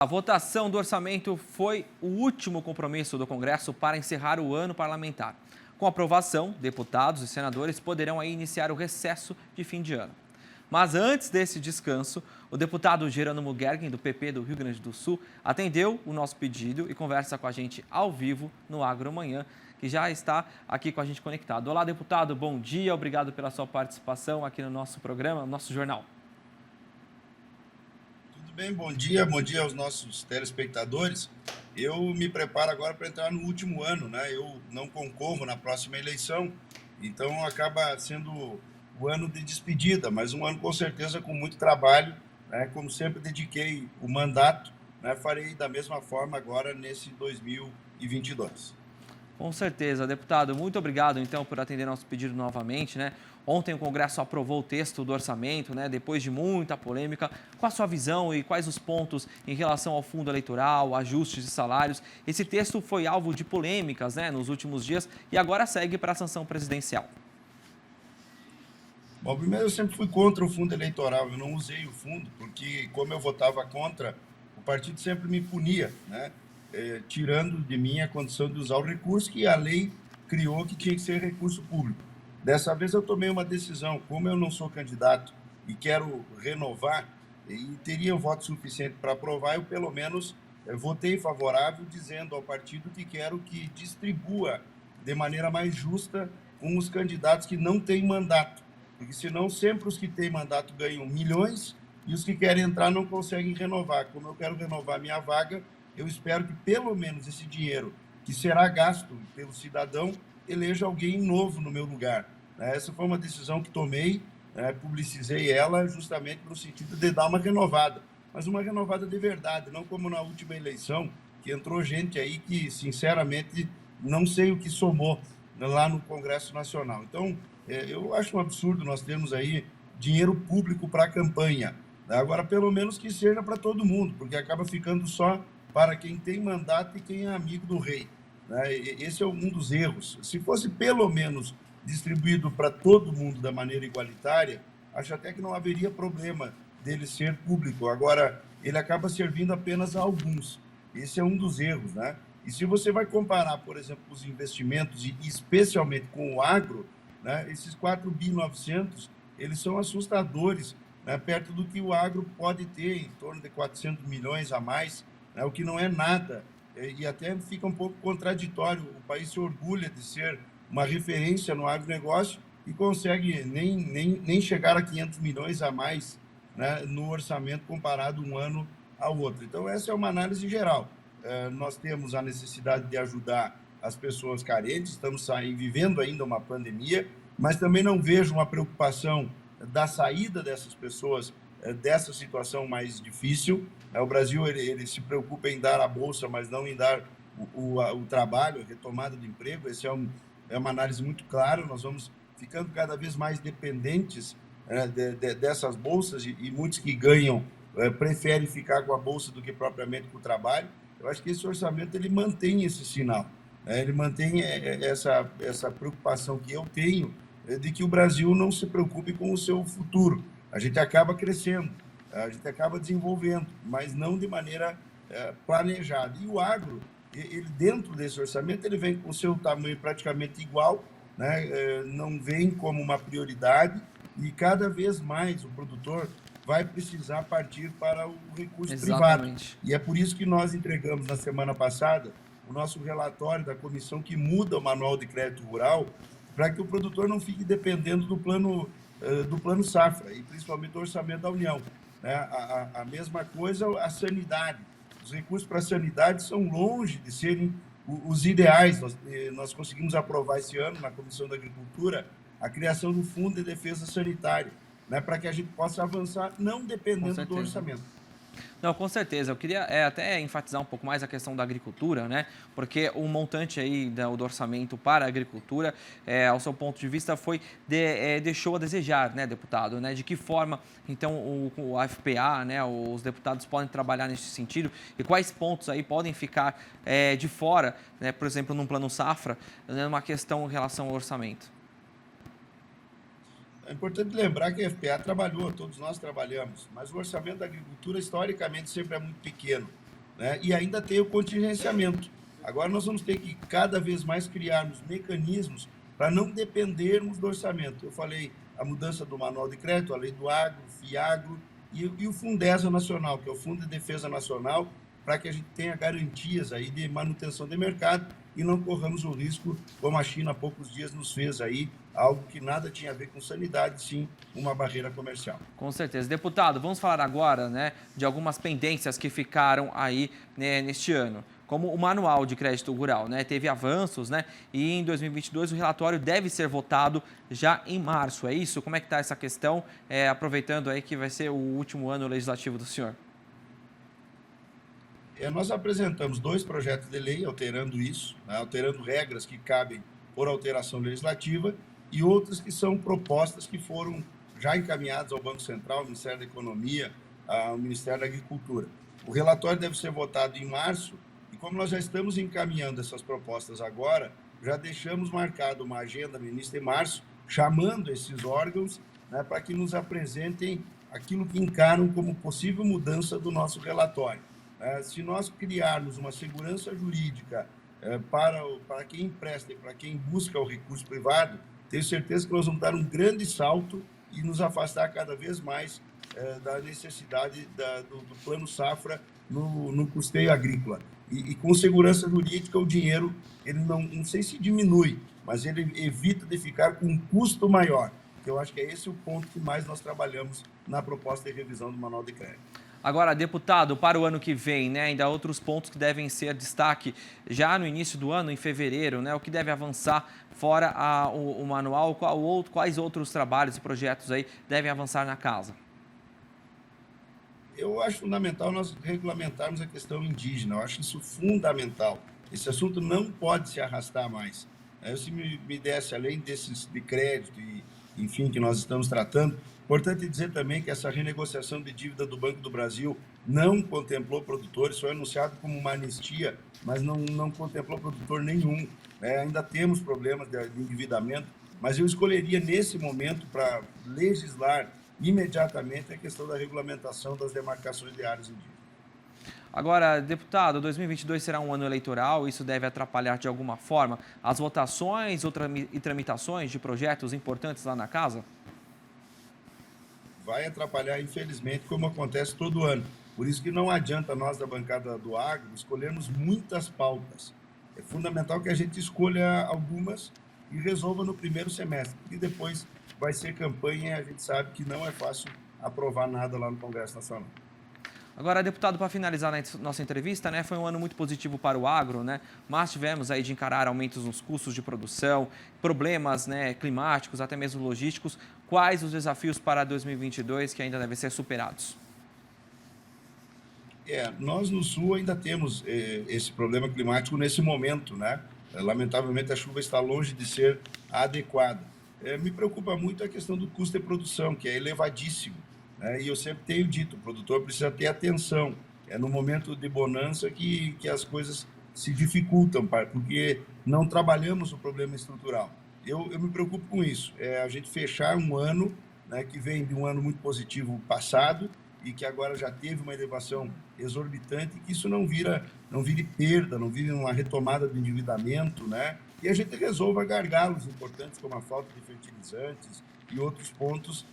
A votação do orçamento foi o último compromisso do Congresso para encerrar o ano parlamentar. Com a aprovação, deputados e senadores poderão aí iniciar o recesso de fim de ano. Mas antes desse descanso, o deputado Jerônimo Gergen, do PP do Rio Grande do Sul, atendeu o nosso pedido e conversa com a gente ao vivo no Agro Manhã, que já está aqui com a gente conectado. Olá, deputado, bom dia, obrigado pela sua participação aqui no nosso programa, no nosso jornal. Tudo bem, bom dia aos nossos telespectadores. Eu me preparo agora para entrar no último ano, né? Eu não concorro na próxima eleição, então acaba sendo o ano de despedida, mas um ano com certeza com muito trabalho, né? Como sempre dediquei o mandato, né? Farei da mesma forma agora nesse 2022. Com certeza, deputado. Muito obrigado, então, por atender nosso pedido novamente, né? Ontem o Congresso aprovou o texto do orçamento, né? Depois de muita polêmica. Qual a sua visão e quais os pontos em relação ao fundo eleitoral, ajustes de salários? Esse texto foi alvo de polêmicas, né, nos últimos dias e agora segue para a sanção presidencial. Bom, primeiro eu sempre fui contra o fundo eleitoral, eu não usei o fundo, porque como eu votava contra, o partido sempre me punia, né? Tirando de mim a condição de usar o recurso que a lei criou que tinha que ser recurso público. Dessa vez eu tomei uma decisão, como eu não sou candidato e quero renovar, e teria um voto suficiente para aprovar, eu pelo menos votei favorável, dizendo ao partido que quero que distribua de maneira mais justa com os candidatos que não têm mandato, porque senão sempre os que têm mandato ganham milhões e os que querem entrar não conseguem renovar. Como eu quero renovar minha vaga, eu espero que pelo menos esse dinheiro que será gasto pelo cidadão eleja alguém novo no meu lugar. Essa foi uma decisão que tomei, publicizei ela justamente no sentido de dar uma renovada, mas uma renovada de verdade, não como na última eleição, que entrou gente aí que, sinceramente, não sei o que somou lá no Congresso Nacional. Então, eu acho um absurdo nós termos aí dinheiro público para a campanha. Agora, pelo menos que seja para todo mundo, porque acaba ficando só para quem tem mandato e quem é amigo do rei. Esse é um dos erros. Se fosse pelo menos distribuído para todo mundo da maneira igualitária, acho até que não haveria problema dele ser público. Agora, ele acaba servindo apenas a alguns. Esse é um dos erros, né? E se você vai comparar, por exemplo, os investimentos, e especialmente com o agro, né, esses 4.900 bi, eles são assustadores, né, perto do que o agro pode ter, em torno de 400 milhões a mais, né, o que não é nada, e até fica um pouco contraditório. O país se orgulha de ser uma referência no agronegócio e consegue nem chegar a 500 milhões a mais, né, no orçamento comparado um ano ao outro. Então, essa é uma análise geral. Nós temos a necessidade de ajudar as pessoas carentes, estamos vivendo ainda uma pandemia, mas também não vejo uma preocupação da saída dessas pessoas dessa situação mais difícil. O Brasil ele se preocupa em dar a bolsa, mas não em dar o trabalho, a retomada do emprego. Esse é uma análise muito clara. Nós vamos ficando cada vez mais dependentes dessas bolsas, e muitos que ganham preferem ficar com a bolsa do que propriamente com o trabalho. Eu acho que esse orçamento ele mantém esse sinal, né? Ele mantém essa preocupação que eu tenho de que o Brasil não se preocupe com o seu futuro. A gente acaba crescendo, a gente acaba desenvolvendo, mas não de maneira planejada. E o agro, ele dentro desse orçamento, ele vem com o seu tamanho praticamente igual, né? Não vem como uma prioridade, e cada vez mais o produtor vai precisar partir para o recurso privado. Exatamente. E é por isso que nós entregamos na semana passada o nosso relatório da comissão que muda o Manual de Crédito Rural, para que o produtor não fique dependendo do plano safra, e principalmente do orçamento da União, né? A mesma coisa a sanidade. Os recursos para a sanidade são longe de serem os ideais. Nós conseguimos aprovar esse ano, na Comissão da Agricultura, a criação do Fundo de Defesa Sanitária, né, para que a gente possa avançar não Com dependendo do certeza. orçamento. Não, com certeza. Eu queria até enfatizar um pouco mais a questão da agricultura, né? Porque o montante aí do orçamento para a agricultura, ao seu ponto de vista, deixou a desejar, né, deputado? Né? De que forma, então, o AFPA, né, os deputados podem trabalhar nesse sentido e quais pontos aí podem ficar de fora, né, por exemplo, num plano safra, né, numa questão em relação ao orçamento? É importante lembrar que a FPA trabalhou, todos nós trabalhamos, mas o orçamento da agricultura, historicamente, sempre é muito pequeno. né? E ainda tem o contingenciamento. Agora nós vamos ter que cada vez mais criarmos mecanismos para não dependermos do orçamento. Eu falei a mudança do manual de crédito, a lei do agro, o FIAGRO e o Fundesa Nacional, que é o Fundo de Defesa Nacional, para que a gente tenha garantias aí de manutenção de mercado e não corramos o risco, como a China há poucos dias nos fez aí, algo que nada tinha a ver com sanidade, sim, uma barreira comercial. Com certeza. Deputado, vamos falar agora, né, de algumas pendências que ficaram aí, né, neste ano. Como o Manual de Crédito Rural, né, teve avanços, né, e em 2022 o relatório deve ser votado já em março, é isso? Como é que está essa questão, aproveitando aí que vai ser o último ano legislativo do senhor? Nós apresentamos 2 projetos de lei alterando isso, né, alterando regras que cabem por alteração legislativa e outras que são propostas que foram já encaminhadas ao Banco Central, ao Ministério da Economia, ao Ministério da Agricultura. O relatório deve ser votado em março e como nós já estamos encaminhando essas propostas agora, já deixamos marcado uma agenda no início de março, chamando esses órgãos, né, para que nos apresentem aquilo que encaram como possível mudança do nosso relatório. Se nós criarmos uma segurança jurídica para quem empresta e para quem busca o recurso privado, tenho certeza que nós vamos dar um grande salto e nos afastar cada vez mais da necessidade do plano safra no custeio agrícola. E com segurança jurídica, o dinheiro, ele não sei se diminui, mas ele evita de ficar com um custo maior, que eu acho que é esse o ponto que mais nós trabalhamos na proposta de revisão do Manual de Crédito. Agora, deputado, para o ano que vem, né, ainda há outros pontos que devem ser destaque já no início do ano, em fevereiro, né, o que deve avançar fora o manual, quais outros trabalhos e projetos aí devem avançar na casa? Eu acho fundamental nós regulamentarmos a questão indígena, eu acho isso fundamental. Esse assunto não pode se arrastar mais. Se me desse, além desses de crédito e, enfim, que nós estamos tratando, importante dizer também que essa renegociação de dívida do Banco do Brasil não contemplou produtores, foi anunciado como uma anistia, mas não contemplou produtor nenhum. Ainda temos problemas de endividamento, mas eu escolheria nesse momento para legislar imediatamente a questão da regulamentação das demarcações de áreas indígenas. Agora, deputado, 2022 será um ano eleitoral, isso deve atrapalhar de alguma forma as votações e tramitações de projetos importantes lá na casa? Vai atrapalhar, infelizmente, como acontece todo ano. Por isso que não adianta nós, da bancada do agro, escolhermos muitas pautas. É fundamental que a gente escolha algumas e resolva no primeiro semestre, e depois vai ser campanha e a gente sabe que não é fácil aprovar nada lá no Congresso Nacional. Agora, deputado, para finalizar a nossa entrevista, né, foi um ano muito positivo para o agro, né, mas tivemos aí de encarar aumentos nos custos de produção, problemas, né, climáticos, até mesmo logísticos. Quais os desafios para 2022 que ainda devem ser superados? Nós no Sul ainda temos esse problema climático nesse momento, né? Lamentavelmente a chuva está longe de ser adequada. Me preocupa muito a questão do custo de produção, que é elevadíssimo, né? E eu sempre tenho dito, o produtor precisa ter atenção. É no momento de bonança que as coisas se dificultam, porque não trabalhamos o problema estrutural. Eu me preocupo com isso. A gente fechar um ano, né, que vem de um ano muito positivo passado e que agora já teve uma elevação exorbitante, que isso não vire perda, não vire uma retomada do endividamento, né? E a gente resolva gargalos importantes como a falta de fertilizantes e outros pontos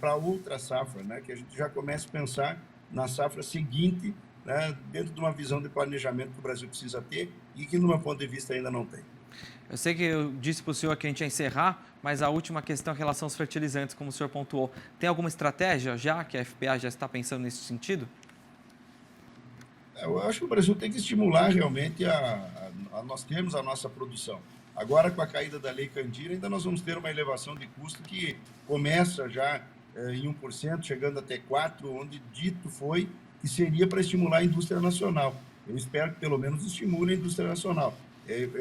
para outra safra, né? Que a gente já comece a pensar na safra seguinte, né? Dentro de uma visão de planejamento que o Brasil precisa ter e que, no meu ponto de vista, ainda não tem. Eu sei que eu disse para o senhor que a gente ia encerrar, mas a última questão em relação aos fertilizantes, como o senhor pontuou, tem alguma estratégia já que a FPA já está pensando nesse sentido? Eu acho que o Brasil tem que estimular realmente nós termos a nossa produção. Agora, com a caída da Lei Candir, ainda nós vamos ter uma elevação de custo que começa já em 1%, chegando até 4%, onde dito foi que seria para estimular a indústria nacional. Eu espero que pelo menos estimule a indústria nacional.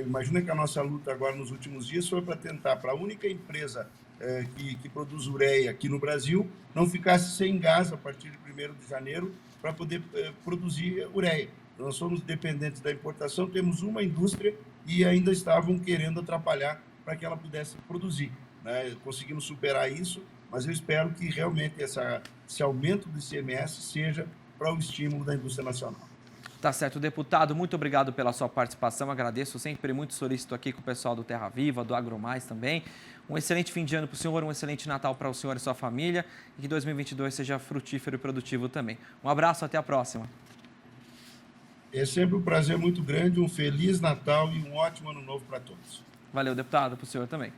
Imagina que a nossa luta agora nos últimos dias foi para tentar, para a única empresa que produz ureia aqui no Brasil, não ficasse sem gás a partir de 1º de janeiro para poder produzir ureia. Nós somos dependentes da importação, temos uma indústria e ainda estavam querendo atrapalhar para que ela pudesse produzir, né? Conseguimos superar isso, mas eu espero que realmente esse aumento do ICMS seja para o estímulo da indústria nacional. Tá certo, deputado, muito obrigado pela sua participação, agradeço, sempre muito solícito aqui com o pessoal do Terra Viva, do AgroMais também. Um excelente fim de ano para o senhor, um excelente Natal para o senhor e sua família e que 2022 seja frutífero e produtivo também. Um abraço, até a próxima. É sempre um prazer muito grande, um Feliz Natal e um ótimo Ano Novo para todos. Valeu, deputado, para o senhor também.